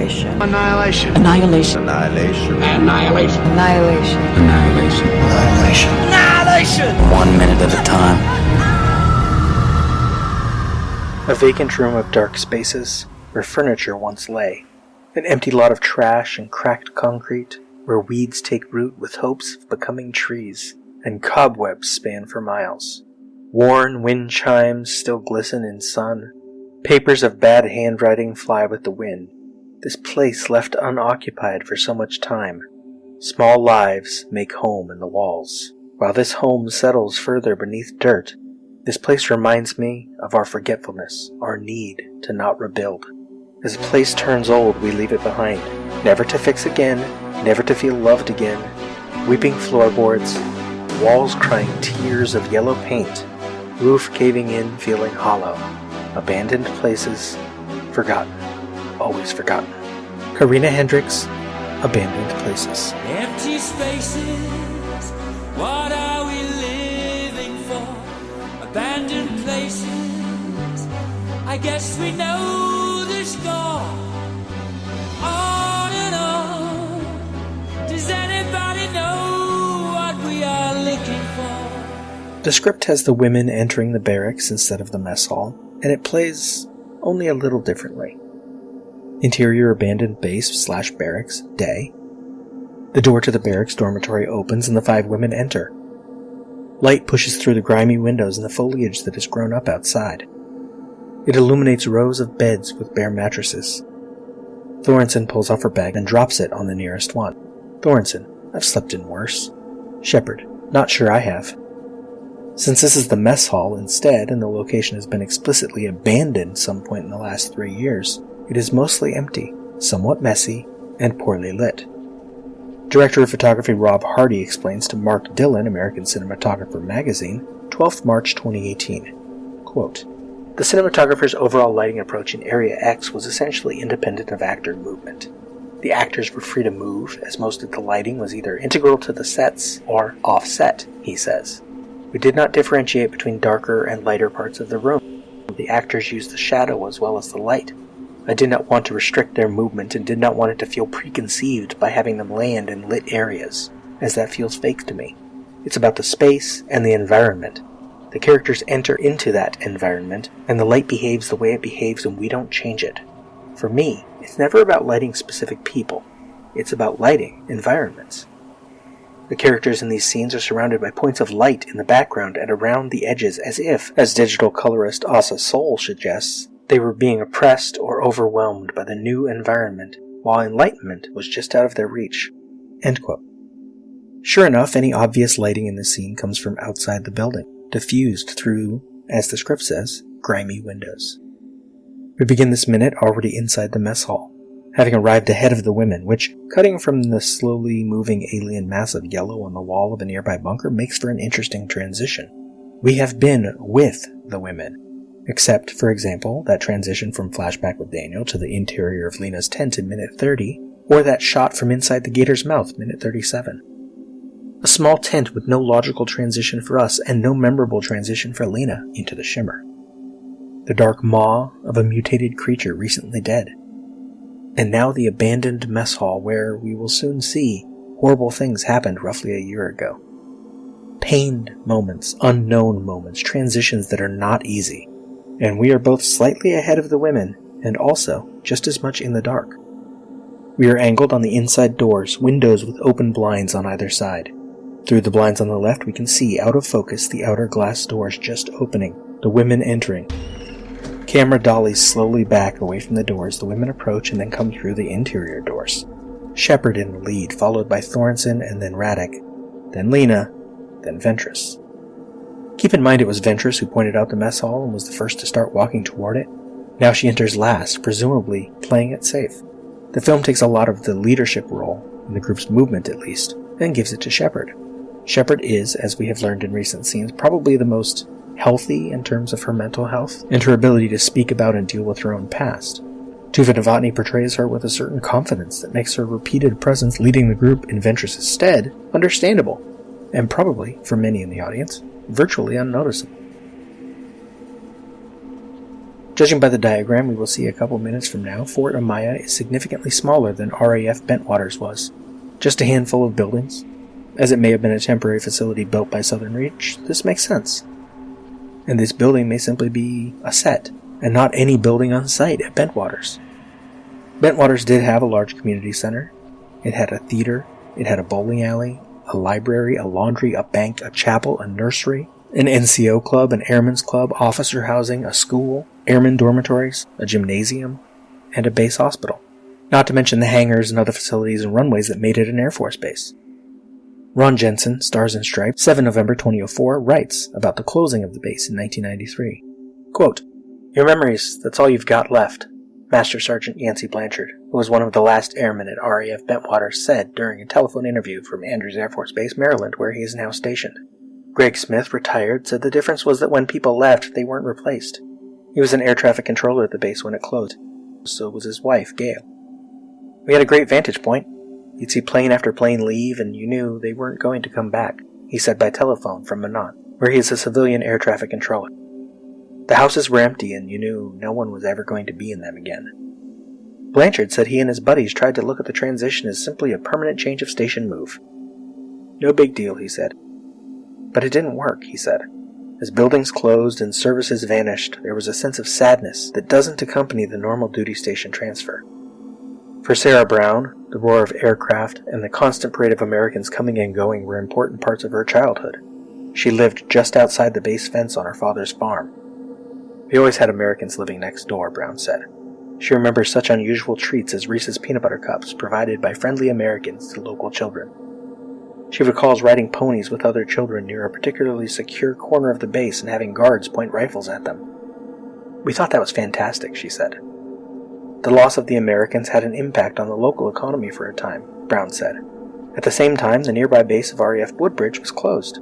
Annihilation. Annihilation. Annihilation. Annihilation. Annihilation. Annihilation. Annihilation. Annihilation. Annihilation. 1 minute at a time. A vacant room of dark spaces, where furniture once lay. An empty lot of trash and cracked concrete, where weeds take root with hopes of becoming trees, and cobwebs span for miles. Worn wind chimes still glisten in sun. Papers of bad handwriting fly with the wind. This place left unoccupied for so much time. Small lives make home in the walls. While this home settles further beneath dirt, this place reminds me of our forgetfulness, our need to not rebuild. As a place turns old, we leave it behind, never to fix again, never to feel loved again. Weeping floorboards, walls crying tears of yellow paint, roof caving in, feeling hollow. Abandoned places, forgotten, always forgotten. Karina Hendricks, Abandoned Places. Empty spaces, what are we living for? Abandoned places, I guess we know the score. On and on, does anybody know what we are looking for? The script has the women entering the barracks instead of the mess hall, and it plays only a little differently. Interior abandoned base/barracks, day. The door to the barracks dormitory opens and the 5 women enter. Light pushes through the grimy windows and the foliage that has grown up outside. It illuminates rows of beds with bare mattresses. Thorensen pulls off her bag and drops it on the nearest one. Thorensen, I've slept in worse. Shepard, not sure I have. Since this is the mess hall instead, and the location has been explicitly abandoned some point in the last 3 years, it is mostly empty, somewhat messy, and poorly lit. Director of Photography Rob Hardy explains to Mark Dillon, American Cinematographer magazine, 12th March 2018, quote, "The cinematographer's overall lighting approach in Area X was essentially independent of actor movement. The actors were free to move, as most of the lighting was either integral to the sets or offset," he says. "We did not differentiate between darker and lighter parts of the room. The actors used the shadow as well as the light. I did not want to restrict their movement and did not want it to feel preconceived by having them land in lit areas, as that feels fake to me. It's about the space and the environment. The characters enter into that environment, and the light behaves the way it behaves and we don't change it. For me, it's never about lighting specific people. It's about lighting environments. The characters in these scenes are surrounded by points of light in the background and around the edges as if, as digital colorist Asa Soul suggests, they were being oppressed or overwhelmed by the new environment, while enlightenment was just out of their reach." End quote. Sure enough, any obvious lighting in the scene comes from outside the building, diffused through, as the script says, grimy windows. We begin this minute already inside the mess hall, having arrived ahead of the women, which, cutting from the slowly moving alien mass of yellow on the wall of a nearby bunker, makes for an interesting transition. We have been with the women, except, for example, that transition from flashback with Daniel to the interior of Lena's tent in minute 30, or that shot from inside the gator's mouth, minute 37. A small tent with no logical transition for us, and no memorable transition for Lena into the shimmer. The dark maw of a mutated creature recently dead. And now the abandoned mess hall where we will soon see horrible things happened roughly a year ago. Pained moments, unknown moments, transitions that are not easy. And we are both slightly ahead of the women, and also just as much in the dark. We are angled on the inside doors, windows with open blinds on either side. Through the blinds on the left we can see, out of focus, the outer glass doors just opening, the women entering. Camera dollies slowly back away from the doors, the women approach and then come through the interior doors. Shepard in the lead, followed by Thorensen and then Radek, then Lena, then Ventress. Keep in mind it was Ventress who pointed out the mess hall and was the first to start walking toward it. Now she enters last, presumably playing it safe. The film takes a lot of the leadership role, in the group's movement at least, and gives it to Shepard. Shepard is, as we have learned in recent scenes, probably the most healthy in terms of her mental health, and her ability to speak about and deal with her own past. Tuva Novotny portrays her with a certain confidence that makes her repeated presence leading the group in Ventress' stead understandable, and probably, for many in the audience, virtually unnoticeable. Judging by the diagram we will see a couple minutes from now, Fort Amaya is significantly smaller than RAF Bentwaters was. Just a handful of buildings. As it may have been a temporary facility built by Southern Reach, this makes sense. And this building may simply be a set, and not any building on site at Bentwaters. Bentwaters did have a large community center. It had a theater, it had a bowling alley, a library, a laundry, a bank, a chapel, a nursery, an NCO club, an airmen's club, officer housing, a school, airmen dormitories, a gymnasium, and a base hospital. Not to mention the hangars and other facilities and runways that made it an Air Force base. Ron Jensen, Stars and Stripes, 7 November 2004, writes about the closing of the base in 1993. Quote, "Your memories, that's all you've got left," Master Sergeant Yancey Blanchard, who was one of the last airmen at RAF Bentwaters, said during a telephone interview from Andrews Air Force Base, Maryland, where he is now stationed. Greg Smith, retired, said the difference was that when people left, they weren't replaced. He was an air traffic controller at the base when it closed. So was his wife, Gail. "We had a great vantage point. You'd see plane after plane leave, and you knew they weren't going to come back," he said by telephone from Minot, where he is a civilian air traffic controller. "The houses were empty, and you knew no one was ever going to be in them again." Blanchard said he and his buddies tried to look at the transition as simply a permanent change of station move. "No big deal," he said. But it didn't work, he said. As buildings closed and services vanished, there was a sense of sadness that doesn't accompany the normal duty station transfer. For Sarah Brown, the roar of aircraft and the constant parade of Americans coming and going were important parts of her childhood. She lived just outside the base fence on her father's farm. "We always had Americans living next door," Brown said. She remembers such unusual treats as Reese's peanut butter cups provided by friendly Americans to local children. She recalls riding ponies with other children near a particularly secure corner of the base and having guards point rifles at them. "We thought that was fantastic," she said. The loss of the Americans had an impact on the local economy for a time, Brown said. At the same time, the nearby base of RAF Woodbridge was closed.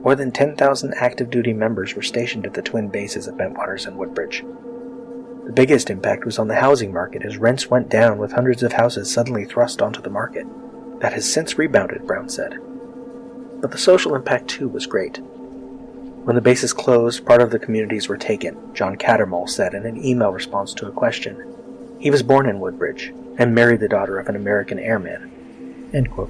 More than 10,000 active duty members were stationed at the twin bases of Bentwaters and Woodbridge. The biggest impact was on the housing market as rents went down with hundreds of houses suddenly thrust onto the market. That has since rebounded, Brown said. But the social impact too was great. When the bases closed, part of the communities were taken, John Cattermole said in an email response to a question. He was born in Woodbridge and married the daughter of an American airman. End quote.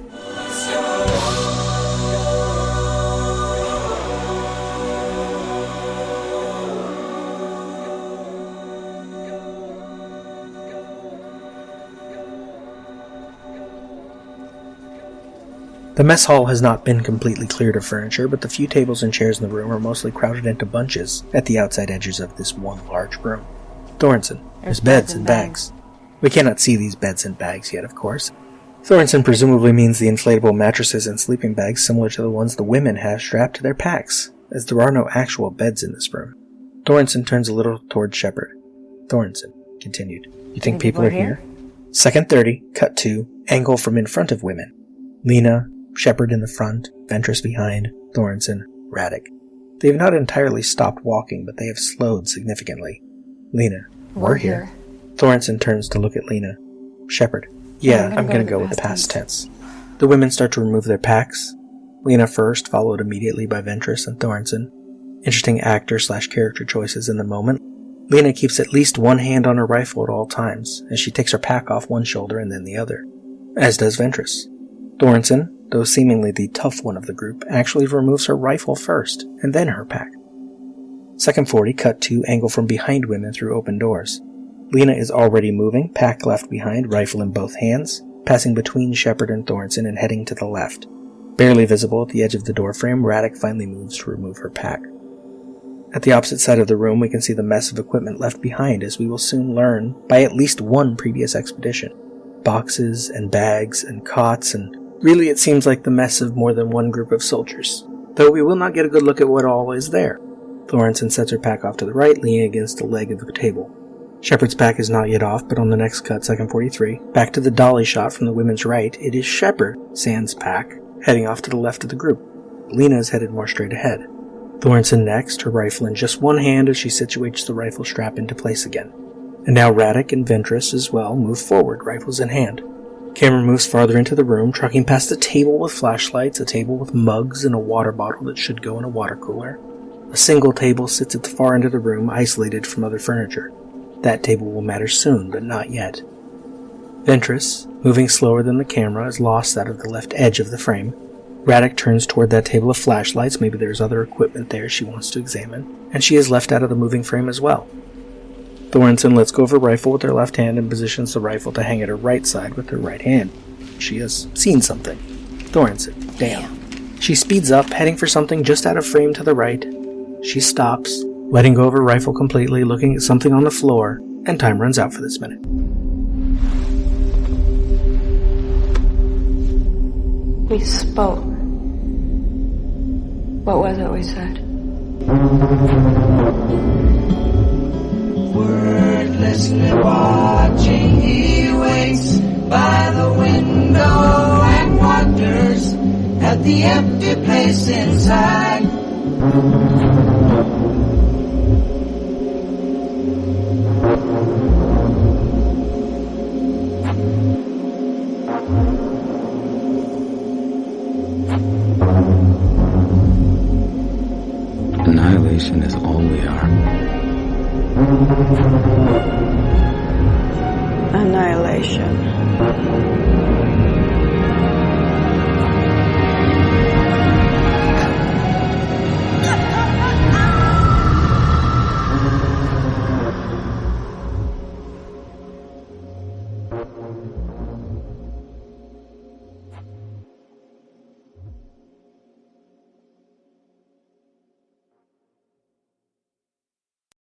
The mess hall has not been completely cleared of furniture, but the few tables and chairs in the room are mostly crowded into bunches at the outside edges of this one large room. Thorensen, there's beds and bags. We cannot see these beds and bags yet, of course. Thorensen presumably means the inflatable mattresses and sleeping bags similar to the ones the women have strapped to their packs, as there are no actual beds in this room. Thorensen turns a little toward Shepard. Thorensen continued. "You think people are here?" Second 30, cut to, angle from in front of women. Lena, Shepard in the front, Ventress behind, Thorensen, Radek. They have not entirely stopped walking, but they have slowed significantly. Lena, we're here. Thorensen turns to look at Lena. Shepard, yeah, I'm gonna go with the past tense. The women start to remove their packs. Lena first, followed immediately by Ventress and Thorensen. Interesting actor/character choices in the moment. Lena keeps at least one hand on her rifle at all times, as she takes her pack off one shoulder and then the other. As does Ventress. Thorensen, though seemingly the tough one of the group, actually removes her rifle first, and then her pack. Second 40, cut to, angle from behind women through open doors. Lena is already moving, pack left behind, rifle in both hands, passing between Shepard and Thorensen and heading to the left. Barely visible at the edge of the doorframe, Radek finally moves to remove her pack. At the opposite side of the room, we can see the mess of equipment left behind, as we will soon learn by at least one previous expedition. Boxes and bags and cots, and really it seems like the mess of more than one group of soldiers, though we will not get a good look at what all is there. Thorensen sets her pack off to the right, leaning against the leg of the table. Shepard's pack is not yet off, but on the next cut, second 43, back to the dolly shot from the women's right, it is Shepard, sans pack, heading off to the left of the group. Lena is headed more straight ahead. Thorensen next, her rifle in just one hand as she situates the rifle strap into place again. And now Radek and Ventress as well move forward, rifles in hand. Camera moves farther into the room, trucking past a table with flashlights, a table with mugs, and a water bottle that should go in a water cooler. A single table sits at the far end of the room, isolated from other furniture. That table will matter soon, but not yet. Ventress, moving slower than the camera, is lost out of the left edge of the frame. Radek turns toward that table of flashlights. Maybe there's other equipment there she wants to examine, and she is left out of the moving frame as well. Thorensen lets go of her rifle with her left hand and positions the rifle to hang at her right side with her right hand. She has seen something. Thorensen, damn. She speeds up, heading for something just out of frame to the right. She stops, letting go of her rifle completely, looking at something on the floor, and time runs out for this minute. We spoke. What was it we said? Wordlessly watching, he waits by the window and wonders at the empty place inside. Annihilation is all we are. Annihilation.